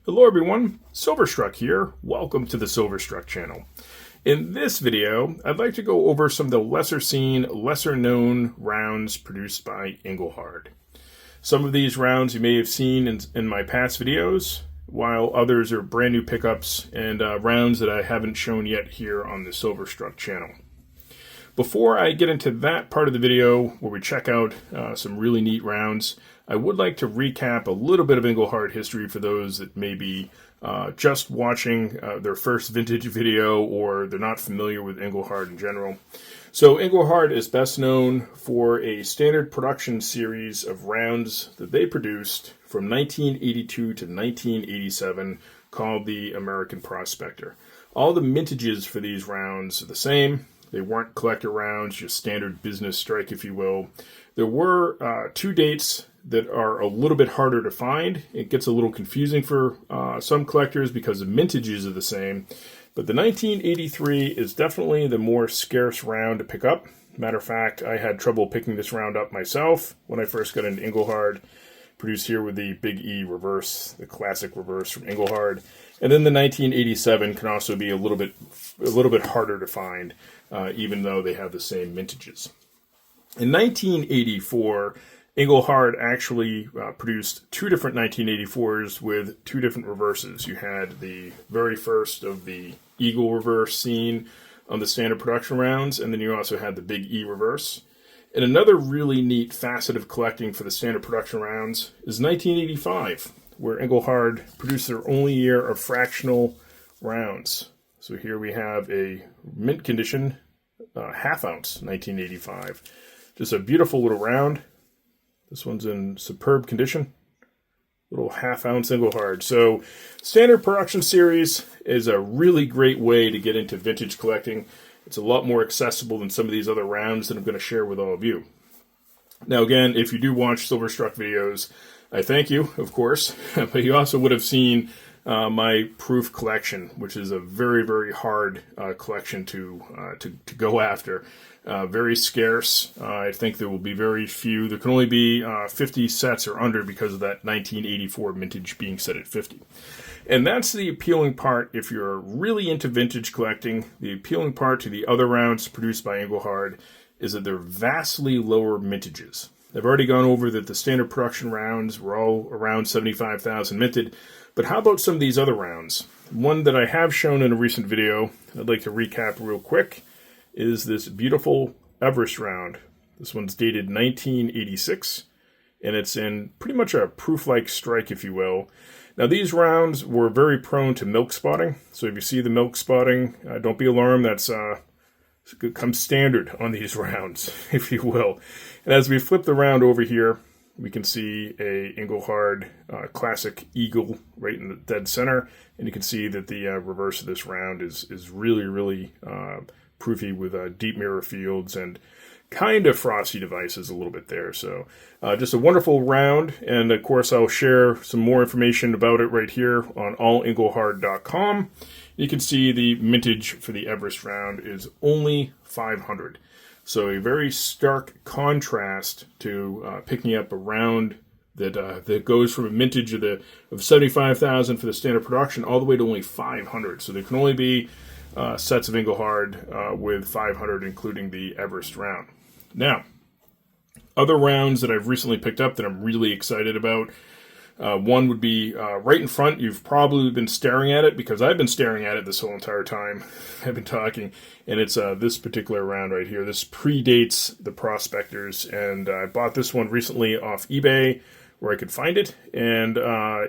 Hello everyone, Silverstruck here. Welcome to the Silverstruck channel. In this video, I'd like to go over some of the lesser seen, lesser known rounds produced by Engelhard. Some of these rounds you may have seen in my past videos, while others are brand new pickups and rounds that I haven't shown yet here on the Silverstruck channel. Before I get into that part of the video where we check out some really neat rounds, I would like to recap a little bit of Engelhard history for those that may be just watching their first vintage video or they're not familiar with Engelhard in general. So Engelhard is best known for a standard production series of rounds that they produced from 1982 to 1987 called the American Prospector. All the mintages for these rounds are the same. They weren't collector rounds, just standard business strike, if you will. There were two dates that are a little bit harder to find. It gets a little confusing for some collectors because the mintages are the same. But the 1983 is definitely the more scarce round to pick up. Matter of fact, I had trouble picking this round up myself when I first got into Engelhard. Produced here with the Big E reverse, the classic reverse from Engelhard. And then the 1987 can also be a little bit harder to find, even though they have the same mintages. In 1984, Engelhard actually produced two different 1984s with two different reverses. You had the very first of the Eagle reverse seen on the standard production rounds, and then you also had the Big E reverse. And another really neat facet of collecting for the standard production rounds is 1985, where Engelhard produced their only year of fractional rounds. So here we have a mint condition half ounce 1985. Just a beautiful little round. This one's in superb condition. Little half ounce Engelhard. So standard production series is a really great way to get into vintage collecting. It's a lot more accessible than some of these other rounds that I'm going to share with all of you. Now again, if you do watch Silverstruck videos, I thank you, of course, but you also would have seen my proof collection, which is a very, very hard collection to go after. Very scarce. I think there will be very few. There can only be 50 sets or under because of that 1984 mintage being set at 50. And that's the appealing part if you're really into vintage collecting. The appealing part to the other rounds produced by Engelhard is that they're vastly lower mintages. I've already gone over that the standard production rounds were all around 75,000 minted, but how about some of these other rounds? One that I have shown in a recent video, I'd like to recap real quick, is this beautiful Everest round. This one's dated 1986, and it's in pretty much a proof-like strike, if you will. Now, these rounds were very prone to milk spotting, so if you see the milk spotting, don't be alarmed. That's comes standard on these rounds, if you will. And as we flip the round over here, we can see a Engelhard classic Eagle right in the dead center, and you can see that the reverse of this round is really, really proofy with deep mirror fields and kind of frosty devices a little bit there. So just a wonderful round, and of course I'll share some more information about it right here on allengelhard.com. You can see the mintage for the Everest round is only 500. So a very stark contrast to picking up a round that goes from a mintage of 75,000 for the standard production all the way to only 500. So there can only be sets of Engelhard with 500, including the Everest round. Now, other rounds that I've recently picked up that I'm really excited about. One would be right in front. You've probably been staring at it because I've been staring at it this whole entire time I've been talking. And it's this particular round right here. This predates the Prospectors. And I bought this one recently off eBay where I could find it. And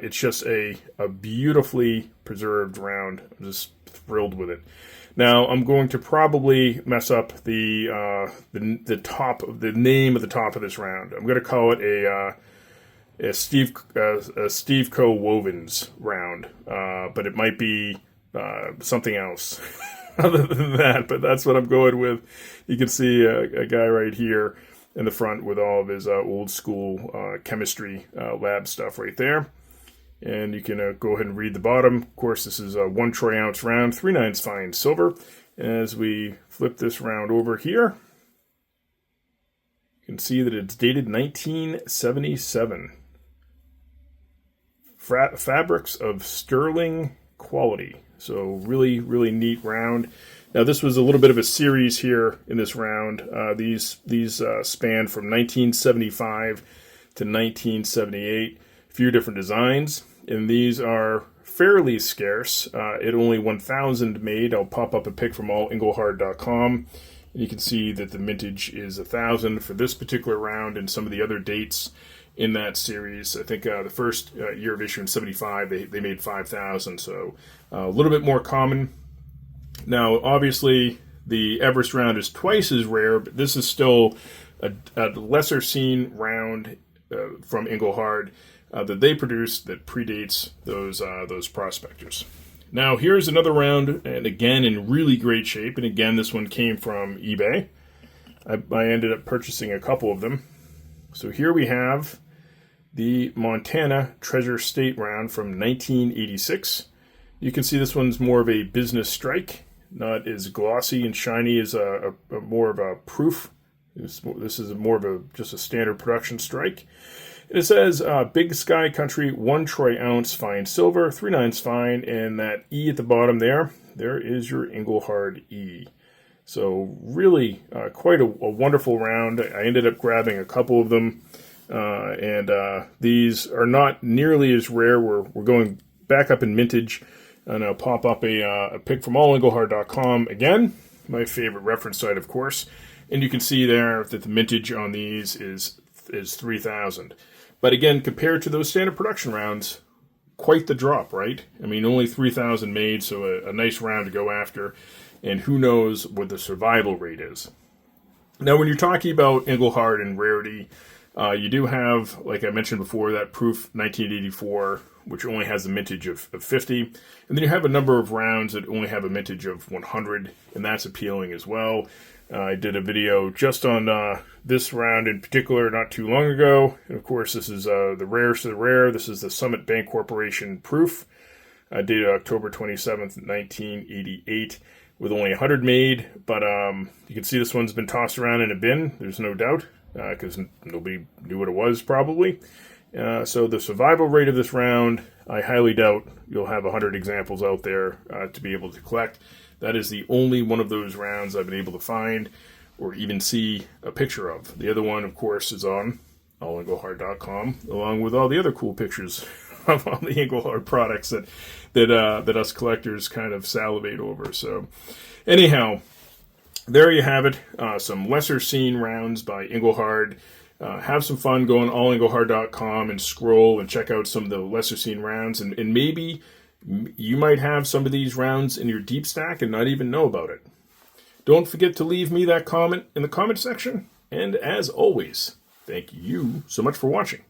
it's just a beautifully preserved round. I'm just thrilled with it. Now I'm going to probably mess up the name of the top of this round. I'm going to call it a Stevcoknit round, but it might be something else other than that. But that's what I'm going with. You can see a guy right here in the front with all of his old school chemistry lab stuff right there. And you can go ahead and read the bottom. Of course, this is a 1 troy ounce round, 3/9 fine silver. As we flip this round over here, you can see that it's dated 1977. fabrics of sterling quality. So really, really neat round. Now this was a little bit of a series here in this round. These span from 1975 to 1978. A few different designs, and these are fairly scarce. At only 1,000 made. I'll pop up a pic from Engelhard.com. And you can see that the mintage is 1,000 for this particular round, and some of the other dates in that series. I think the first year of issue in 75, they made 5,000, so a little bit more common. Now, obviously, the Everest round is twice as rare, but this is still a lesser seen round from Engelhard that they produced that predates those prospectors. Now, here's another round, and again, in really great shape, and again, this one came from eBay. I ended up purchasing a couple of them. So here we have the Montana Treasure State round from 1986. You can see this one's more of a business strike, not as glossy and shiny as a more of a proof. This is more of just a standard production strike. And it says Big Sky Country 1 troy ounce fine silver, 3/9 fine, and that E at the bottom there is your Engelhard E. So really quite a wonderful round. I ended up grabbing a couple of them, and these are not nearly as rare. We're going back up in mintage, and I'll pop up a pic from Engelhard.com again, my favorite reference site, of course. And you can see there that the mintage on these is 3,000. But again, compared to those standard production rounds, quite the drop, right? I mean, only 3,000 made, so a nice round to go after. And who knows what the survival rate is. Now, when you're talking about Engelhard and Rarity, you do have, like I mentioned before, that proof 1984, which only has a mintage of 50. And then you have a number of rounds that only have a mintage of 100, and that's appealing as well. I did a video just on this round in particular not too long ago. And of course, this is the rarest of the rare. This is the Summit Bank Corporation proof, dated October 27th, 1988, with only 100 made. But you can see this one's been tossed around in a bin, there's no doubt, because nobody knew what it was probably. So the survival rate of this round, I highly doubt you'll have 100 examples out there to be able to collect. That is the only one of those rounds I've been able to find or even see a picture of. The other one, of course, is on Engelhard.com, along with all the other cool pictures of all the Engelhard products that us collectors kind of salivate over. So anyhow, there you have it. Some lesser seen rounds by Engelhard. Have some fun going Engelhard.com and scroll and check out some of the lesser seen rounds, and maybe you might have some of these rounds in your deep stack and not even know about it. Don't forget to leave me that comment in the comment section. And as always, thank you so much for watching.